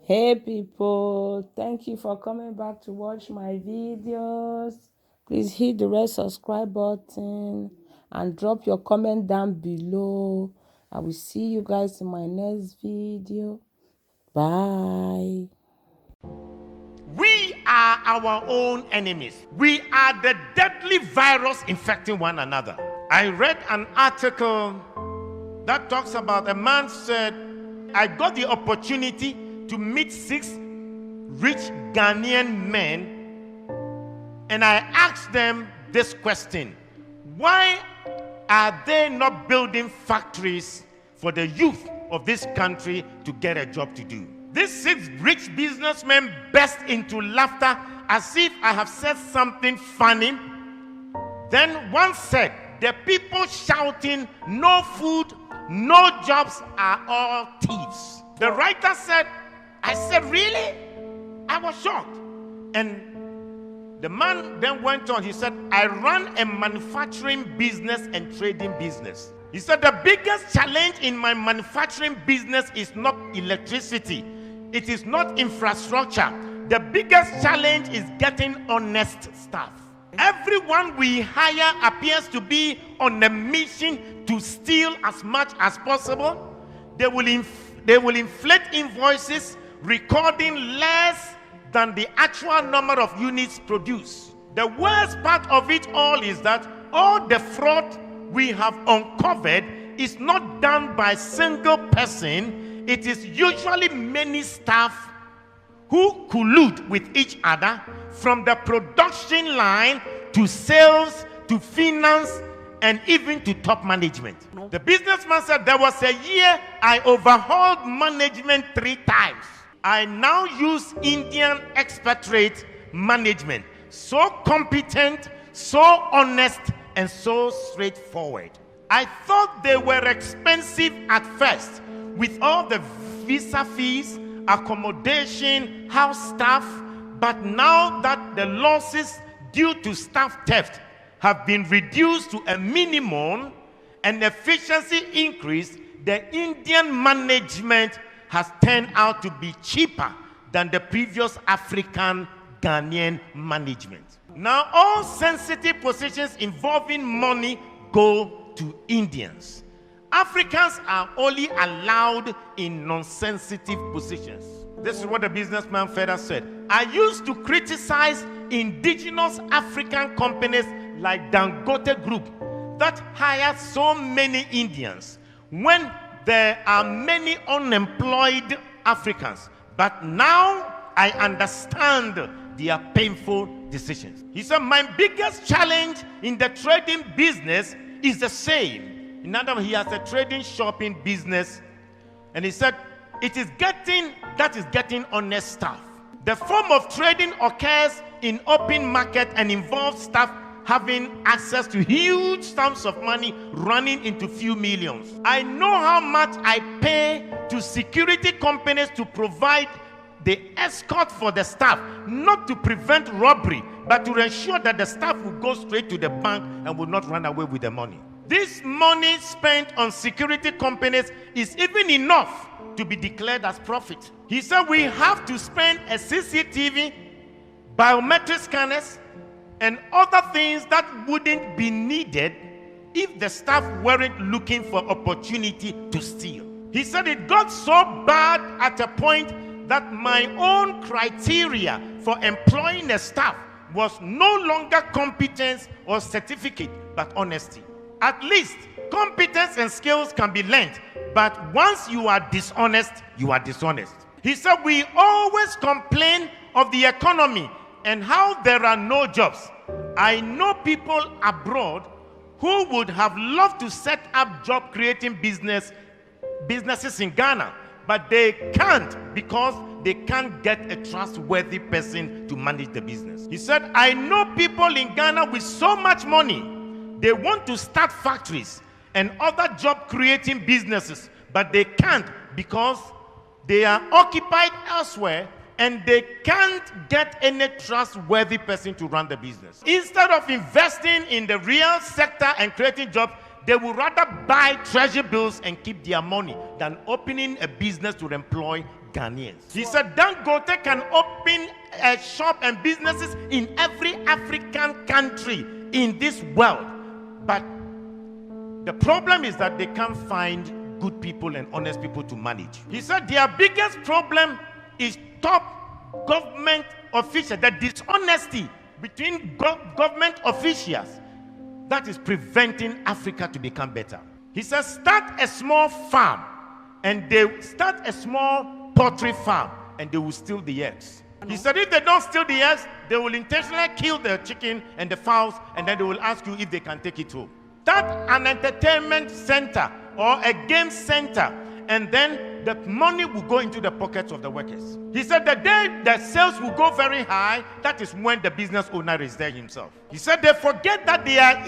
Hey people, thank you for coming back to watch my videos. Please hit the red subscribe button and drop your comment down below. I will see you guys in my next video. Bye. We are our own enemies. We are the deadly virus infecting one another. I read an article that talks about a man said, I got the opportunity to meet 6 rich Ghanaian men, and I asked them this question: why are they not building factories for the youth of this country to get a job to do? These 6 rich businessmen burst into laughter as if I have said something funny. Then one said, the people shouting, no food, no jobs are all thieves. The writer said, I said, really? I was shocked. And the man then went on. He said, I run a manufacturing business and trading business. He said, the biggest challenge in my manufacturing business is not electricity. It is not infrastructure. The biggest challenge is getting honest staff. Everyone we hire appears to be on a mission to steal as much as possible. They will inflate invoices, recording less than the actual number of units produced. The worst part of it all is that all the fraud we have uncovered is not done by a single person. It is usually many staff who collude with each other, from the production line to sales to finance and even to top management. The businessman said, there was a year I overhauled management 3 times. I now use Indian expatriate management. So competent, so honest, and so straightforward. I thought they were expensive at first, with all the visa fees, accommodation, house staff, but now that the losses due to staff theft have been reduced to a minimum and efficiency increased, the Indian management has turned out to be cheaper than the previous African Ghanaian management. Now all sensitive positions involving money go to Indians. Africans are only allowed in non-sensitive positions. This is what the businessman further said. I used to criticize indigenous African companies like Dangote Group that hire so many Indians when there are many unemployed Africans. But now I understand their painful decisions. He said, my biggest challenge in the trading business is the same. In other words, he has a trading shopping business, and he said it is getting honest staff. The form of trading occurs in open market and involves staff having access to huge sums of money running into few millions. I know how much I pay to security companies to provide the escort for the staff, not to prevent robbery, but to ensure that the staff will go straight to the bank and will not run away with the money. This money spent on security companies is even enough to be declared as profit. He said we have to spend a CCTV, biometric scanners, and other things that wouldn't be needed if the staff weren't looking for opportunity to steal. He said it got so bad at a point that my own criteria for employing a staff was no longer competence or certificate, but honesty. At least competence and skills can be learned, but once you are dishonest, you are dishonest. He said we always complain of the economy and how there are no jobs. I know people abroad who would have loved to set up job creating businesses in Ghana, but they can't because they can't get a trustworthy person to manage the business. He said, I know people in Ghana with so much money. They want to start factories and other job creating businesses, but they can't because they are occupied elsewhere and they can't get any trustworthy person to run the business. Instead of investing in the real sector and creating jobs, they would rather buy treasury bills and keep their money than opening a business to employ Ghanaians. He said Dangote can open a shop and businesses in every African country in this world. But the problem is that they can't find good people and honest people to manage. He said their biggest problem is top government officials, the dishonesty between government officials that is preventing Africa to become better. He says start a small farm, and they start a small poultry farm, and they will steal the eggs. He said if they don't steal the eggs, they will intentionally kill the chicken and the fowls, and then they will ask you if they can take it home. Start an entertainment center or a game center, and then the money will go into the pockets of the workers. He said the day the sales will go very high, that is when the business owner is there himself. He said they forget that they are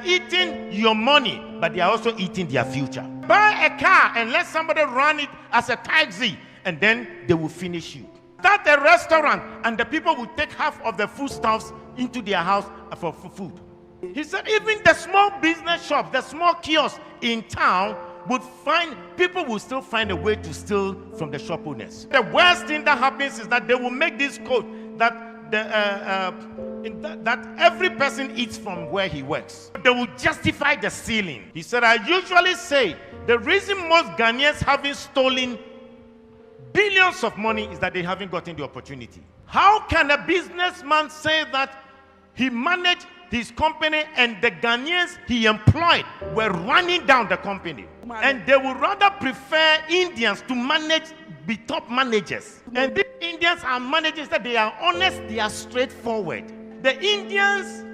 eating your money, but they are also eating their future. Buy a car and let somebody run it as a taxi, and then they will finish you. Start a restaurant, and the people will take half of the foodstuffs into their house for food. He said even the small business shops, the small kiosks in town people will still find a way to steal from the shop owners. The worst thing that happens is that they will make this code that that every person eats from where he works. They will justify the stealing. He said, I usually say the reason most Ghanaians haven't stolen billions of money is that they haven't gotten the opportunity. How can a businessman say that he managed his company and the Ghanaians he employed were running down the company? And they would rather prefer Indians to be top managers. And these Indians are managers that they are honest, they are straightforward. The Indians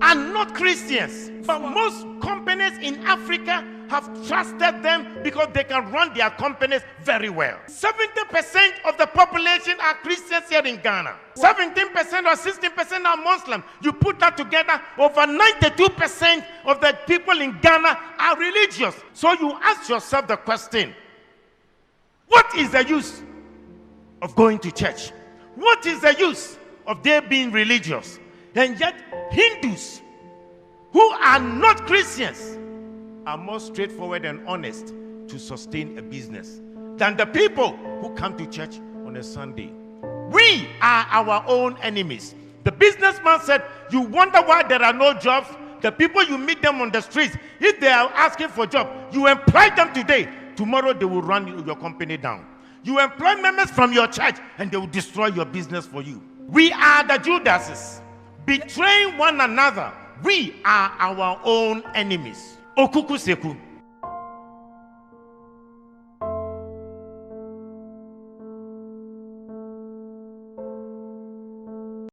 are not Christians, but most companies in Africa have trusted them because they can run their companies very well. 70% of the population are Christians here in Ghana. 17% or 16% are Muslim. You put that together, over 92% of the people in Ghana are religious. So you ask yourself the question, what is the use of going to church? What is the use of their being religious? And yet Hindus who are not Christians are more straightforward and honest to sustain a business than the people who come to church on a Sunday. We are our own enemies. The businessman said, you wonder why there are no jobs? The people you meet them on the streets, if they are asking for a job, you employ them today. Tomorrow they will run your company down. You employ members from your church and they will destroy your business for you. We are the Judases, betraying one another. We are our own enemies. Okuku Seku.